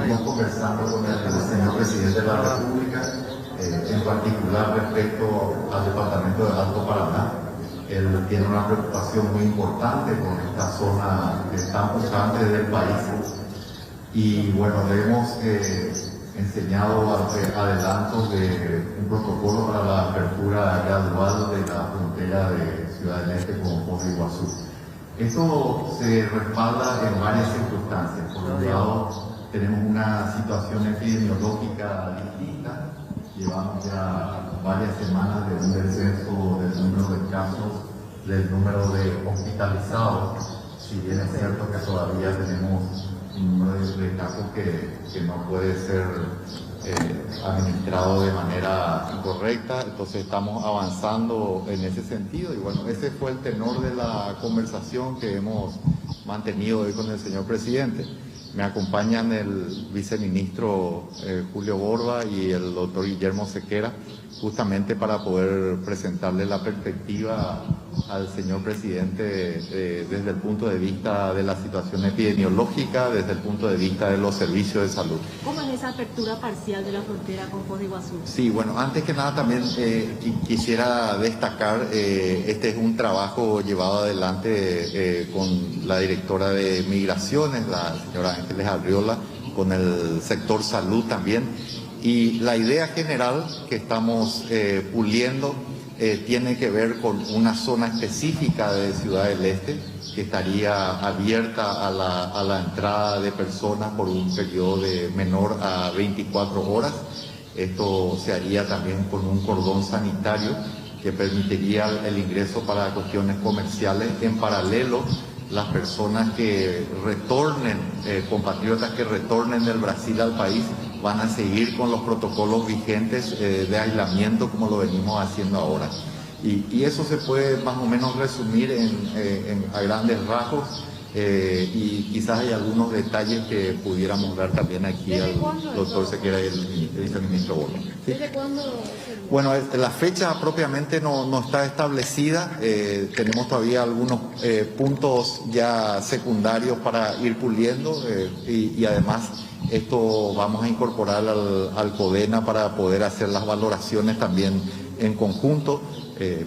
venimos conversando con el señor presidente de la República, en particular respecto al departamento de Alto Paraná. Él tiene una preocupación muy importante por esta zona tan pujante del país. Y bueno, le hemos enseñado adelantos de un protocolo para la apertura gradual de la frontera de Ciudad del Este con Foz de Iguazú. Esto se respalda en varias circunstancias. Por un lado, tenemos una situación epidemiológica distinta. Llevamos ya varias semanas de un descenso del número de casos, del número de hospitalizados. Si bien es cierto que todavía tenemos un número de casos que no puede ser administrado de manera incorrecta, entonces estamos avanzando en ese sentido. Y bueno, ese fue el tenor de la conversación que hemos mantenido hoy con el señor presidente. Me acompañan el viceministro Julio Borba y el doctor Guillermo Sequera, justamente para poder presentarle la perspectiva al señor presidente desde el punto de vista de la situación epidemiológica, desde el punto de vista de los servicios de salud. ¿Cómo es esa apertura parcial de la frontera con Foz de Iguazú? Sí, bueno, antes que nada también quisiera destacar, este es un trabajo llevado adelante con la directora de Migraciones, la señora Ángeles Arriola, con el sector salud también. Y la idea general que estamos puliendo tiene que ver con una zona específica de Ciudad del Este que estaría abierta a la entrada de personas por un periodo de menor a 24 horas. Esto se haría también con un cordón sanitario que permitiría el ingreso para cuestiones comerciales. En paralelo, las personas que retornen, compatriotas que retornen del Brasil al país, van a seguir con los protocolos vigentes de aislamiento como lo venimos haciendo ahora. Y eso se puede más o menos resumir a grandes rasgos, y quizás hay algunos detalles que pudiéramos dar también aquí al doctor Sequera y el viceministro Borba. ¿Sí? ¿Desde cuándo? Bueno, la fecha propiamente no está establecida. Tenemos todavía algunos puntos ya secundarios para ir puliendo, y además esto vamos a incorporar al CODENA para poder hacer las valoraciones también en conjunto,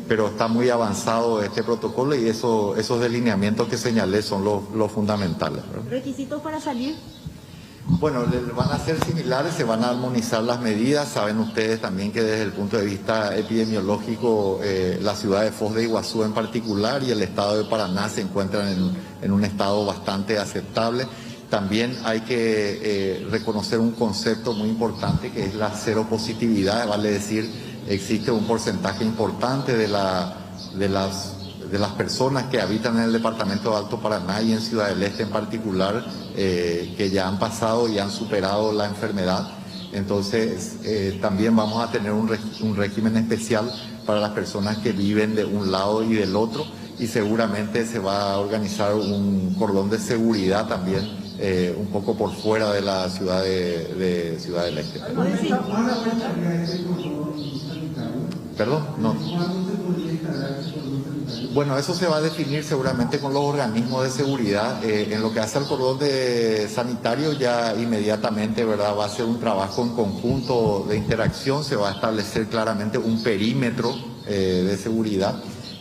pero está muy avanzado este protocolo y esos delineamientos que señalé son los fundamentales, ¿verdad? ¿Requisitos para salir? Bueno, van a ser similares, se van a armonizar las medidas. Saben ustedes también que desde el punto de vista epidemiológico, la ciudad de Foz de Iguazú en particular y el estado de Paraná se encuentran en un estado bastante aceptable. También hay que reconocer un concepto muy importante que es la seropositividad, vale decir, existe un porcentaje importante de las personas que habitan en el departamento de Alto Paraná y en Ciudad del Este en particular, que ya han pasado y han superado la enfermedad. Entonces, también vamos a tener un régimen especial para las personas que viven de un lado y del otro, y seguramente se va a organizar un cordón de seguridad también un poco por fuera de la ciudad de Ciudad del Este. ¿Perdón? No. Bueno, eso se va a definir seguramente con los organismos de seguridad. En lo que hace al cordón sanitario, ya inmediatamente, ¿verdad?, va a ser un trabajo en conjunto de interacción. Se va a establecer claramente un perímetro de seguridad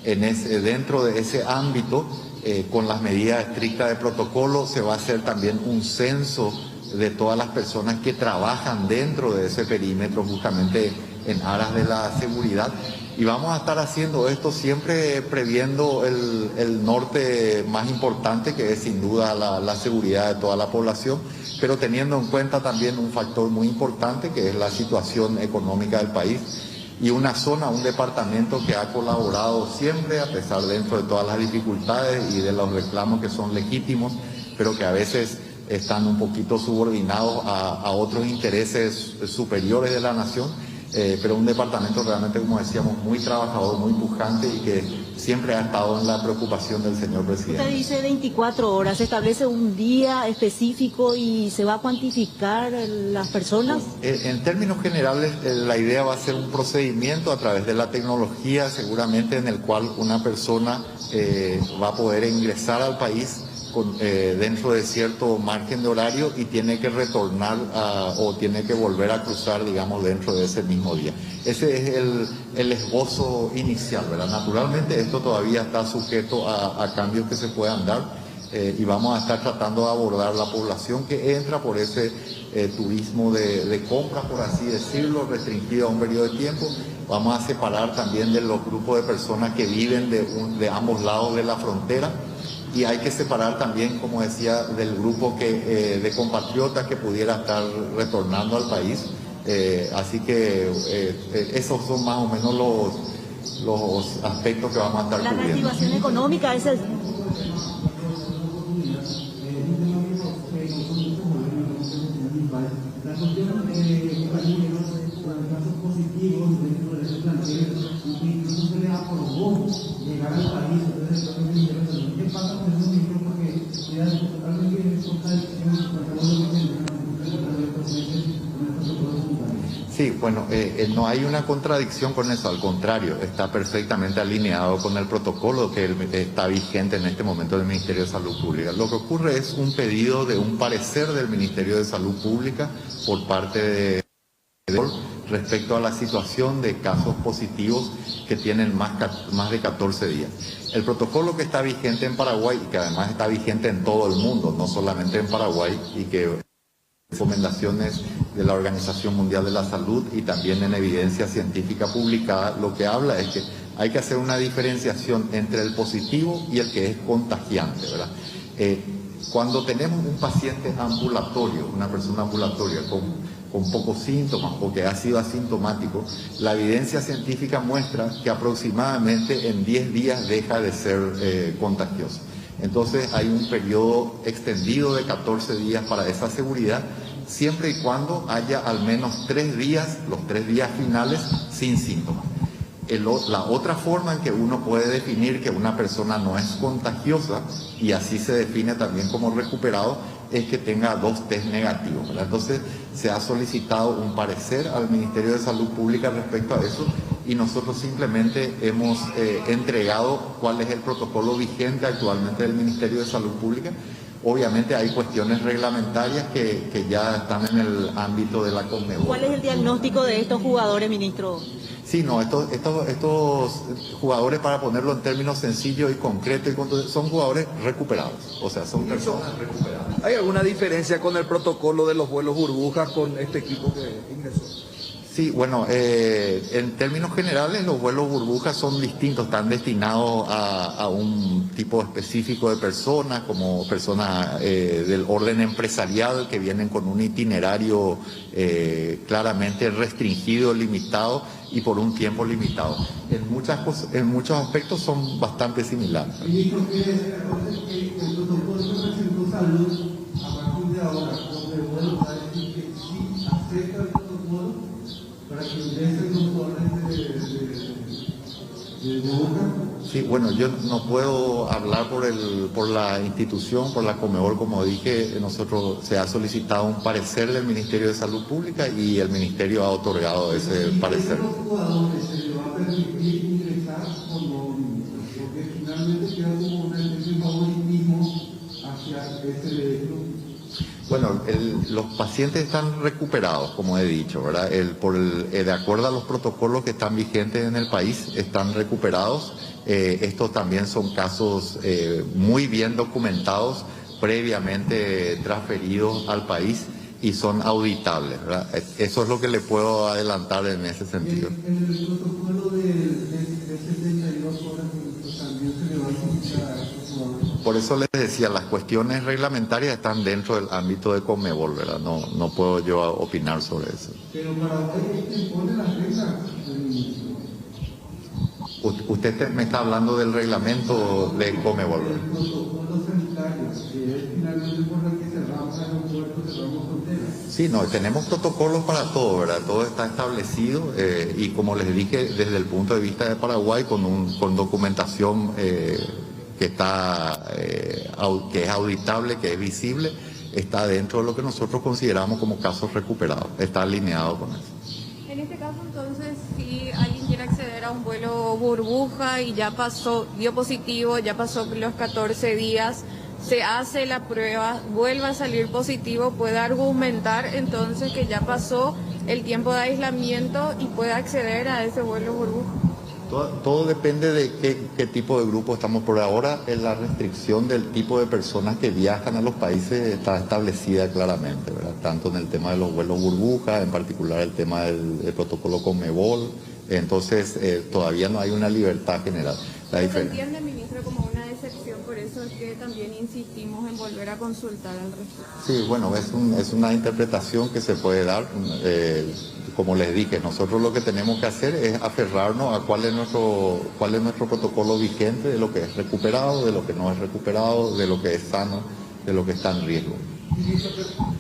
dentro de ese ámbito. Con las medidas estrictas de protocolo se va a hacer también un censo de todas las personas que trabajan dentro de ese perímetro, justamente en aras de la seguridad. Y vamos a estar haciendo esto siempre previendo el norte más importante, que es sin duda la seguridad de toda la población, pero teniendo en cuenta también un factor muy importante, que es la situación económica del país. Y una zona, un departamento que ha colaborado siempre, a pesar dentro de todas las dificultades y de los reclamos que son legítimos, pero que a veces están un poquito subordinados a otros intereses superiores de la nación, pero un departamento realmente, como decíamos, muy trabajador, muy pujante y que siempre ha estado en la preocupación del señor presidente. Usted dice 24 horas, ¿se establece un día específico y se va a cuantificar las personas? En términos generales, la idea va a ser un procedimiento a través de la tecnología, seguramente en el cual una persona va a poder ingresar al país dentro de cierto margen de horario y tiene que retornar o tiene que volver a cruzar, digamos, dentro de ese mismo día. Ese es el esbozo inicial, ¿verdad? Naturalmente esto todavía está sujeto a cambios que se puedan dar y vamos a estar tratando de abordar la población que entra por ese turismo de compra, por así decirlo, restringido a un periodo de tiempo. Vamos a separar también de los grupos de personas que viven de ambos lados de la frontera. Y hay que separar también, como decía, del grupo de compatriotas que pudiera estar retornando al país. Así que esos son más o menos los aspectos que vamos a estar La cubriendo. reactivación económica es el... llegar al país, entonces ¿qué pasa con esos niños? Porque ya totalmente es contradicción Sí, bueno, no hay una contradicción con eso, al contrario, está perfectamente alineado con el protocolo que está vigente en este momento del Ministerio de Salud Pública. Lo que ocurre es un pedido de un parecer del Ministerio de Salud Pública por parte de respecto a la situación de casos positivos que tienen más de 14 días. El protocolo que está vigente en Paraguay y que además está vigente en todo el mundo, no solamente en Paraguay, y que recomendaciones de la Organización Mundial de la Salud y también en evidencia científica publicada, lo que habla es que hay que hacer una diferenciación entre el positivo y el que es contagiante, ¿verdad? Cuando tenemos un paciente ambulatorio, una persona ambulatoria con pocos síntomas o que ha sido asintomático, la evidencia científica muestra que aproximadamente en 10 días deja de ser contagioso. Entonces hay un periodo extendido de 14 días para esa seguridad, siempre y cuando haya al menos 3 días, los 3 días finales, sin síntomas. La otra forma en que uno puede definir que una persona no es contagiosa, y así se define también como recuperado, es que tenga 2 test negativos, ¿verdad? Entonces se ha solicitado un parecer al Ministerio de Salud Pública respecto a eso y nosotros simplemente hemos entregado cuál es el protocolo vigente actualmente del Ministerio de Salud Pública. Obviamente hay cuestiones reglamentarias que ya están en el ámbito de la Conmebol. ¿Cuál es el diagnóstico de estos jugadores, ministro? Sí, no, estos jugadores, para ponerlo en términos sencillos y concretos, son jugadores recuperados, o sea, son personas recuperadas. ¿Hay alguna diferencia con el protocolo de los vuelos burbujas con este equipo que ingresó? Sí, bueno, en términos generales los vuelos burbujas son distintos, están destinados a un tipo específico de personas, como personas del orden empresarial que vienen con un itinerario claramente restringido, limitado y por un tiempo limitado. En muchos aspectos son bastante similares. Ministro, quiere decir entonces que el protocolo que presentó Salud a partir de ahora, donde vuelvo a decir que sí acepta el protocolo para que ingresen los jugadores de Boca. Sí, bueno, yo no puedo hablar por la institución, por la Conmebol, como dije, nosotros se ha solicitado un parecer del Ministerio de Salud Pública y el Ministerio ha otorgado ese parecer. ¿A los jugadores se les va a permitir ingresar o no? Porque finalmente queda como una especie de favoritismo hacia ese club. Bueno, los pacientes están recuperados, como he dicho, ¿verdad? De acuerdo a los protocolos que están vigentes en el país, están recuperados. Estos también son casos muy bien documentados, previamente transferidos al país y son auditables, ¿verdad? Eso es lo que le puedo adelantar en ese sentido. En el protocolo de 72 horas también se le va a solicitar a estos jugadores. Por eso les decía, las cuestiones reglamentarias están dentro del ámbito de Conmebol, ¿verdad? No puedo yo opinar sobre eso. Pero para hoy es quien pone las reglas del ministro. Usted me está hablando del reglamento de Conmebol, ¿verdad? El protocolo sanitario, que es finalmente por el que cerramos aeropuertos, cerramos fronteras. Sí, no, tenemos protocolos para todo, ¿verdad? Todo está establecido y como les dije, desde el punto de vista de Paraguay, con documentación que es auditable, que es visible, está dentro de lo que nosotros consideramos como casos recuperados, está alineado con eso. En este caso, entonces, si alguien quiere acceder a un vuelo burbuja y ya pasó, dio positivo, ya pasó los 14 días, se hace la prueba, vuelve a salir positivo, puede argumentar entonces que ya pasó el tiempo de aislamiento y puede acceder a ese vuelo burbuja. Todo depende de qué tipo de grupo estamos por ahora. La restricción del tipo de personas que viajan a los países está establecida claramente, ¿verdad? Tanto en el tema de los vuelos burbuja, en particular el tema del protocolo Conmebol. Entonces, todavía no hay una libertad general. ¿Se entiende, ministro, como una excepción? Por eso es que también insistimos en volver a consultar al respecto. Sí, bueno, es una interpretación que se puede dar. Como les dije, nosotros lo que tenemos que hacer es aferrarnos a cuál es nuestro protocolo vigente de lo que es recuperado, de lo que no es recuperado, de lo que es sano, de lo que está en riesgo.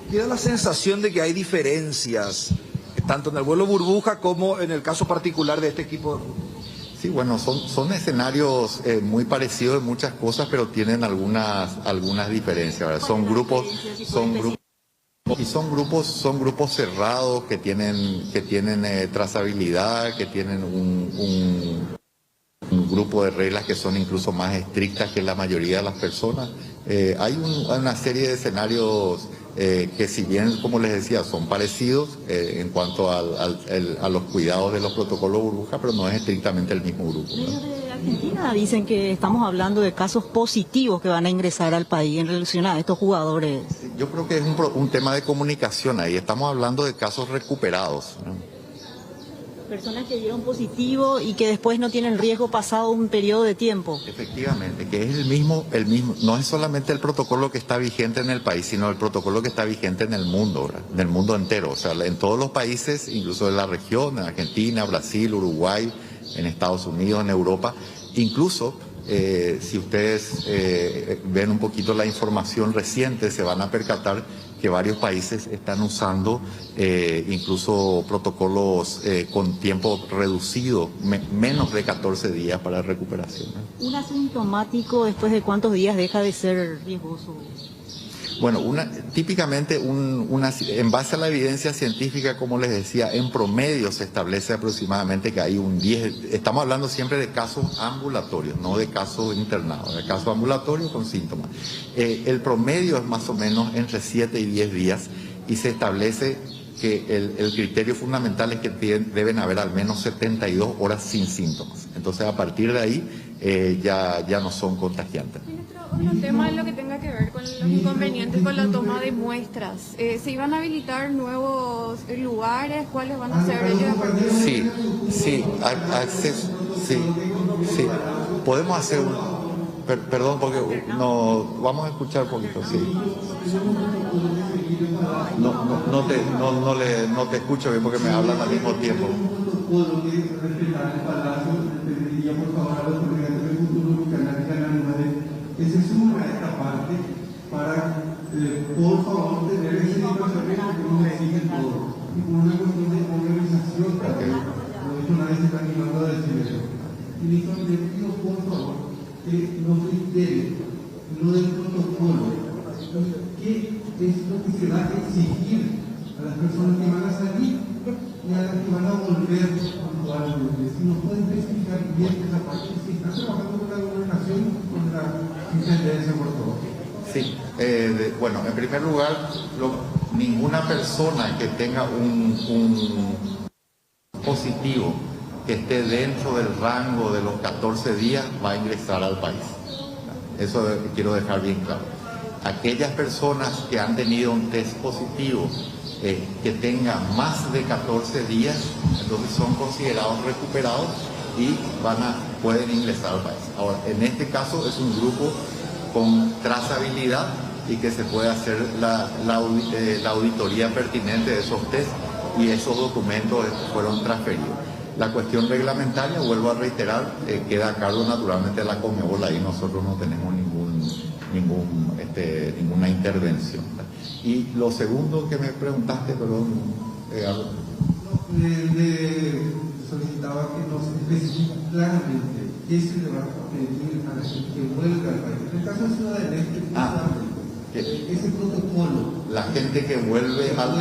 Y da la sensación de que hay diferencias, tanto en el vuelo burbuja como en el caso particular de este equipo. Sí, bueno, son escenarios muy parecidos en muchas cosas, pero tienen algunas diferencias, ¿verdad? Son grupos cerrados que tienen trazabilidad, que tienen un grupo de reglas que son incluso más estrictas que la mayoría de las personas. Hay una serie de escenarios que, si bien, como les decía, son parecidos en cuanto a los cuidados de los protocolos burbuja, pero no es estrictamente el mismo grupo, ¿no? Desde Argentina dicen que estamos hablando de casos positivos que van a ingresar al país en relación a estos jugadores. Yo creo que es un tema de comunicación ahí. Estamos hablando de casos recuperados, ¿no? Personas que dieron positivo y que después no tienen riesgo pasado un periodo de tiempo. Efectivamente, que es el mismo, no es solamente el protocolo que está vigente en el país, sino el protocolo que está vigente en el mundo, ¿verdad? En el mundo entero, o sea, en todos los países, incluso en la región, en Argentina, Brasil, Uruguay, en Estados Unidos, en Europa, incluso si ustedes ven un poquito la información reciente, se van a percatar que varios países están usando incluso protocolos con tiempo reducido, menos de 14 días para recuperación, ¿no? ¿Un asintomático después de cuántos días deja de ser riesgoso? Bueno, típicamente en base a la evidencia científica, como les decía, en promedio se establece aproximadamente que hay estamos hablando siempre de casos ambulatorios, no de casos internados, de casos ambulatorios con síntomas. El promedio es más o menos entre 7 y 10 días y se establece que el criterio fundamental es que deben haber al menos 72 horas sin síntomas. Entonces, a partir de ahí ya no son contagiantes. Otro tema es lo que tenga que ver con los inconvenientes con la toma de muestras. ¿Se iban a habilitar nuevos lugares? ¿Cuáles van a ser ellos? Sí, acceso, sí. Podemos hacer perdón, porque no vamos a escuchar un poquito, sí. No te escucho bien porque me hablan al mismo tiempo. Que se suma a esta parte para, por favor, tener ese información que no me siguen todo. Y por una cuestión de organización también. Lo he dicho una vez, se está animando a decir eso. Y le pido, por favor, que nos reiteren lo del protocolo. ¿Qué es lo que se va a exigir a las personas que van a salir y a las que van a volver puntualmente? Si nos pueden explicar bien esa parte, si están trabajando con la gobernación, con la intendencia, por favor. Sí, bueno, en primer lugar, ninguna persona que tenga un positivo que esté dentro del rango de los 14 días va a ingresar al país. Eso quiero dejar bien claro. Aquellas personas que han tenido un test positivo que tengan más de 14 días, entonces son considerados recuperados y pueden ingresar al país. Ahora, en este caso es un grupo con trazabilidad y que se puede hacer la auditoría pertinente de esos test y esos documentos fueron transferidos. La cuestión reglamentaria, vuelvo a reiterar, queda a cargo naturalmente de la Conmebol, ahí nosotros no tenemos ninguna intervención. Y lo segundo que me preguntaste, perdón, solicitaba que nos especifique claramente qué se le va a pedir a la gente que vuelva al país. En el caso de Ciudad del Este, ese protocolo. La gente que vuelve al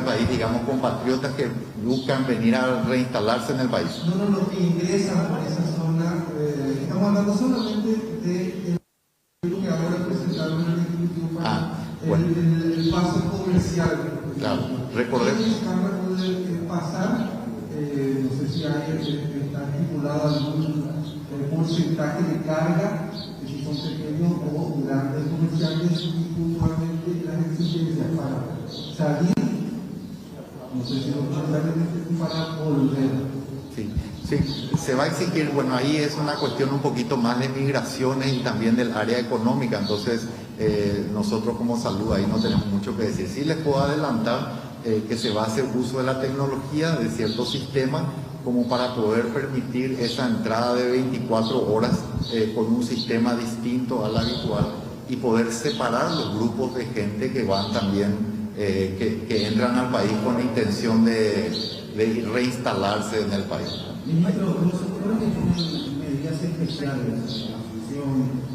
país, digamos, compatriotas que buscan venir a reinstalarse en el país. No, que ingresan por esa zona, estamos hablando solamente de paso comercial. Claro, recordemos. Para poder pasar, no sé si está estipulado algún porcentaje de carga, si son pequeños o grandes comerciales, y puntualmente las exigencias para salir, no sé si los comerciales para volver. Sí, sí, se va a exigir, bueno, ahí es una cuestión un poquito más de migraciones y también del área económica, entonces nosotros como salud ahí no tenemos mucho que decir. Sí les puedo adelantar que se va a hacer uso de la tecnología, de ciertos sistemas, como para poder permitir esa entrada de 24 horas con un sistema distinto al habitual y poder separar los grupos de gente que van también, que entran al país con la intención de reinstalarse en el país. Ministro, los sectores que tienen medidas especiales, asunción,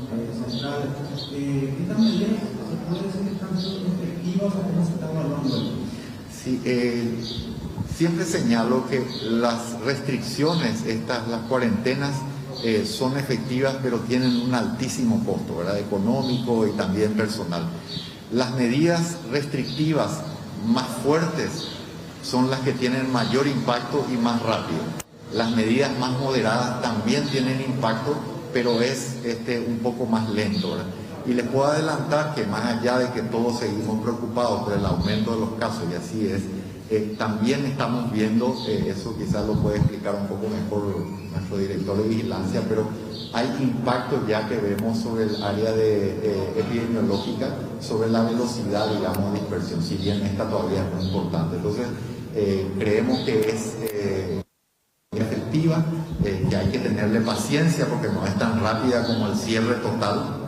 central, ¿estas medidas se puede decir que están siendo efectivas o cómo se está evaluando? Sí, siempre señalo que las restricciones, las cuarentenas, son efectivas, pero tienen un altísimo costo, ¿verdad? Económico y también personal. Las medidas restrictivas más fuertes son las que tienen mayor impacto y más rápido. Las medidas más moderadas también tienen impacto, pero es un poco más lento, ¿verdad? Y les puedo adelantar que más allá de que todos seguimos preocupados por el aumento de los casos, y así es, también estamos viendo, eso quizás lo puede explicar un poco mejor nuestro director de vigilancia, pero hay impactos ya que vemos sobre el área epidemiológica, sobre la velocidad, digamos, de dispersión, si bien esta todavía es muy importante. Entonces, creemos que es efectiva, que hay que tenerle paciencia porque no es tan rápida como el cierre total,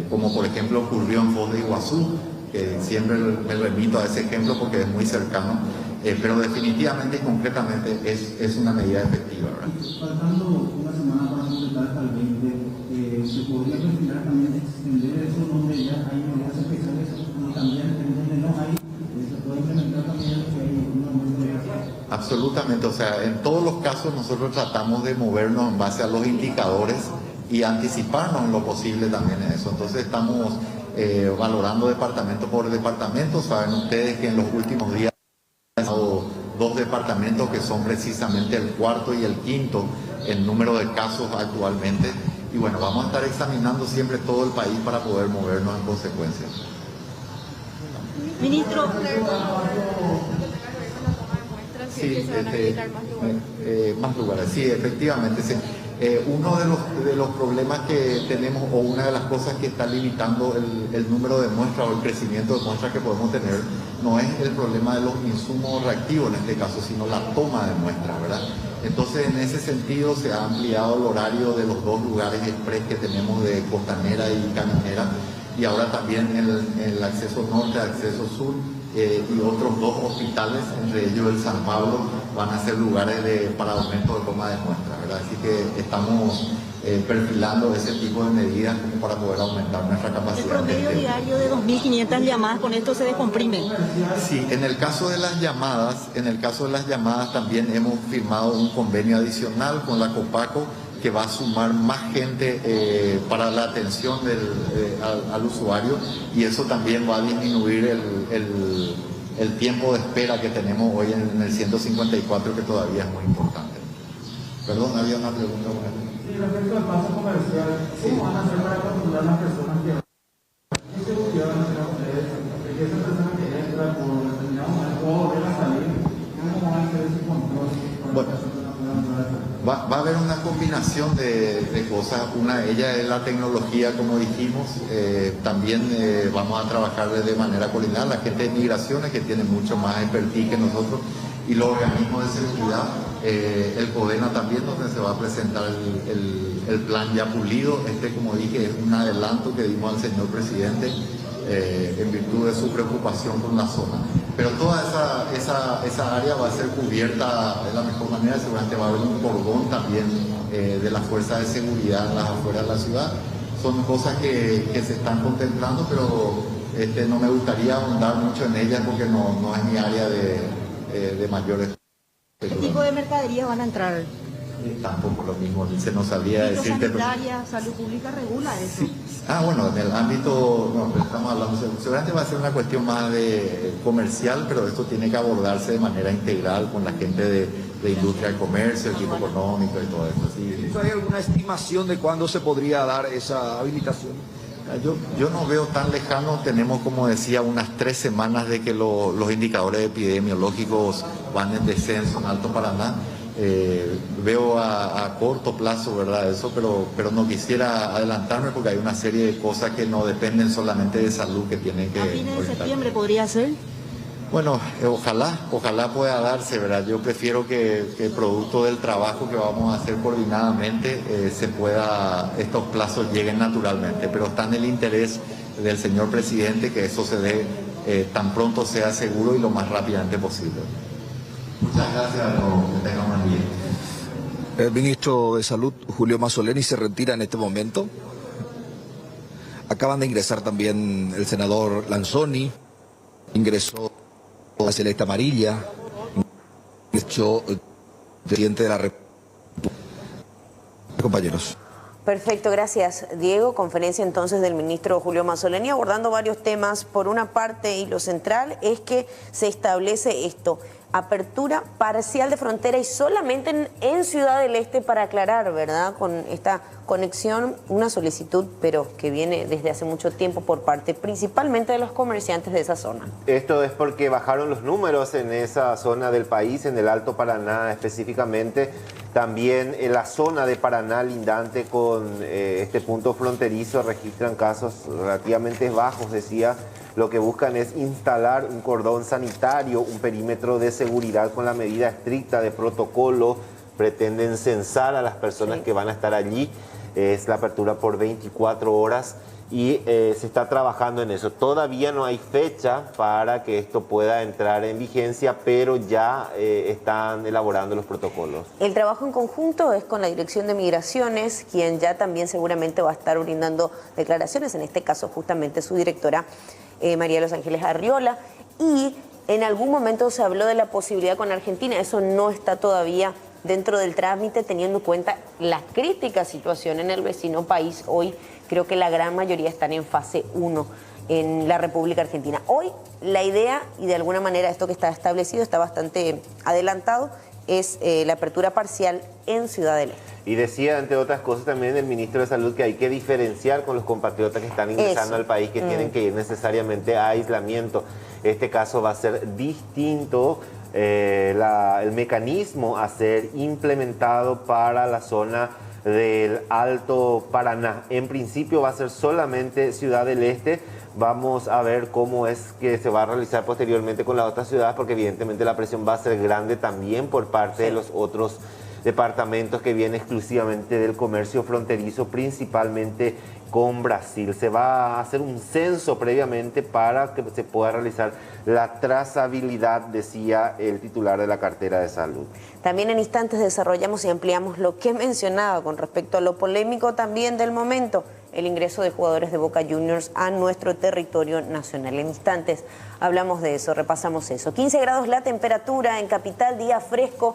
como por ejemplo ocurrió en Foz de Iguazú, que siempre me remito a ese ejemplo porque es muy cercano, pero definitivamente y concretamente es una medida efectiva, ¿verdad? Faltando una semana para completar hasta el 20, ¿se podría perfilar también extender eso donde ya hay medidas especiales y también en donde no hay, se puede implementar también que hay un aumento de gastos? Absolutamente, o sea, en todos los casos nosotros tratamos de movernos en base a los indicadores y anticiparnos en lo posible también en eso. Entonces estamos valorando departamento por departamento. Saben ustedes que en los últimos días han dado 2 departamentos que son precisamente el 4º y el 5º en número de casos actualmente. Y bueno, vamos a estar examinando siempre todo el país para poder movernos en consecuencia. Ministro, Sí, más lugares, sí, efectivamente. Sí. Uno de los problemas que tenemos, o una de las cosas que está limitando el número de muestras o el crecimiento de muestras que podemos tener, no es el problema de los insumos reactivos en este caso, sino la toma de muestras, ¿verdad? Entonces, en ese sentido, se ha ampliado el horario de los 2 lugares express que tenemos de Costanera y Caminera, y ahora también el acceso norte, acceso sur, y otros 2 hospitales, entre ellos el San Pablo, van a ser lugares para aumento de toma de muestras, ¿verdad? Así que estamos perfilando ese tipo de medidas como para poder aumentar nuestra el capacidad. promedio diario de 2.500 llamadas, con esto se descomprime. Sí, en el caso de las llamadas, también hemos firmado un convenio adicional con la Copaco que va a sumar más gente para la atención al usuario, y eso también va a disminuir el tiempo de espera que tenemos hoy en el 154, que todavía es muy importante. Perdón, había una pregunta. Sí, respecto al paso comercial, ¿cómo van a hacer para controlar las personas que ¿qué seguridad van a hacer ustedes? Porque esa persona que entra por determinado momento va a volver a salir, ¿cómo van a hacer ese control para que las personas puedan entrar? Va a haber una combinación de cosas. Una de ellas es la tecnología, como dijimos. También vamos a trabajar de manera coordinada. La gente de migraciones, que tiene mucho más expertise que nosotros, y los organismos de seguridad. El CODENA también, donde se va a presentar el plan ya pulido. Como dije, es un adelanto que dimos al señor presidente en virtud de su preocupación con la zona. Pero toda esa área va a ser cubierta de la mejor manera. Seguramente va a haber un cordón también de las fuerzas de seguridad en las afueras de la ciudad. Son cosas que se están contemplando, pero no me gustaría ahondar mucho en ellas porque no es mi área de mayores. ¿Qué tipo de mercaderías van a entrar? Tampoco lo mismo, se nos sabía decirte. Sanitaria, salud pública regula eso. Sí, Bueno, en el ámbito, no, pero estamos hablando, seguramente va a ser una cuestión más de comercial, pero esto tiene que abordarse de manera integral con la gente de industria del comercio, equipo económico y todo eso. Sí. ¿Hay alguna estimación de cuándo se podría dar esa habilitación? Yo no veo tan lejano, tenemos como decía unas 3 semanas de que los indicadores epidemiológicos van en descenso en Alto Paraná. Veo a corto plazo, ¿verdad? Eso, pero no quisiera adelantarme porque hay una serie de cosas que no dependen solamente de salud que tienen que... ¿A fines de septiembre podría ser? Bueno, ojalá pueda darse, ¿verdad? Yo prefiero que producto del trabajo que vamos a hacer coordinadamente estos plazos lleguen naturalmente, pero está en el interés del señor presidente que eso se dé tan pronto sea seguro y lo más rápidamente posible. Muchas gracias, que tengan un buen día. El ministro de Salud, Julio Mazzoleni, se retira en este momento. Acaban de ingresar también el senador Lanzoni, ingresó la Celeste Amarilla, ingresó el presidente de la República. Compañeros. Perfecto, gracias Diego. Conferencia entonces del ministro Julio Mazzoleni abordando varios temas. Por una parte, y lo central es que se establece esto, apertura parcial de frontera y solamente en Ciudad del Este, para aclarar, ¿verdad? Con esta conexión, una solicitud, pero que viene desde hace mucho tiempo por parte principalmente de los comerciantes de esa zona. Esto es porque bajaron los números en esa zona del país, en el Alto Paraná específicamente. También en la zona de Paraná lindante con este punto fronterizo registran casos relativamente bajos, decía. Lo que buscan es instalar un cordón sanitario, un perímetro de seguridad con la medida estricta de protocolo. Pretenden censar a las personas que van a estar allí. Es la apertura por 24 horas y se está trabajando en eso. Todavía no hay fecha para que esto pueda entrar en vigencia, pero ya están elaborando los protocolos. El trabajo en conjunto es con la Dirección de Migraciones, quien ya también seguramente va a estar brindando declaraciones, en este caso justamente su directora María de los Ángeles Arriola, y en algún momento se habló de la posibilidad con Argentina. Eso no está todavía dentro del trámite, teniendo en cuenta la crítica situación en el vecino país. Hoy creo que la gran mayoría están en fase 1 en la República Argentina. Hoy la idea, y de alguna manera esto que está establecido está bastante adelantado, es la apertura parcial en Ciudad del Este. Y decía, entre otras cosas, también el ministro de Salud que hay que diferenciar con los compatriotas que están ingresando al país, que tienen que ir necesariamente a aislamiento. Este caso va a ser distinto, el mecanismo a ser implementado para la zona del Alto Paraná. En principio va a ser solamente Ciudad del Este. Vamos a ver cómo es que se va a realizar posteriormente con las otras ciudades, porque evidentemente la presión va a ser grande también por parte de los otros departamentos que vienen exclusivamente del comercio fronterizo, principalmente con Brasil. Se va a hacer un censo previamente para que se pueda realizar la trazabilidad, decía el titular de la cartera de salud. También en instantes desarrollamos y ampliamos lo que he mencionado con respecto a lo polémico también del momento, el ingreso de jugadores de Boca Juniors a nuestro territorio nacional. En instantes hablamos de eso, repasamos eso. 15 grados la temperatura en Capital, día fresco.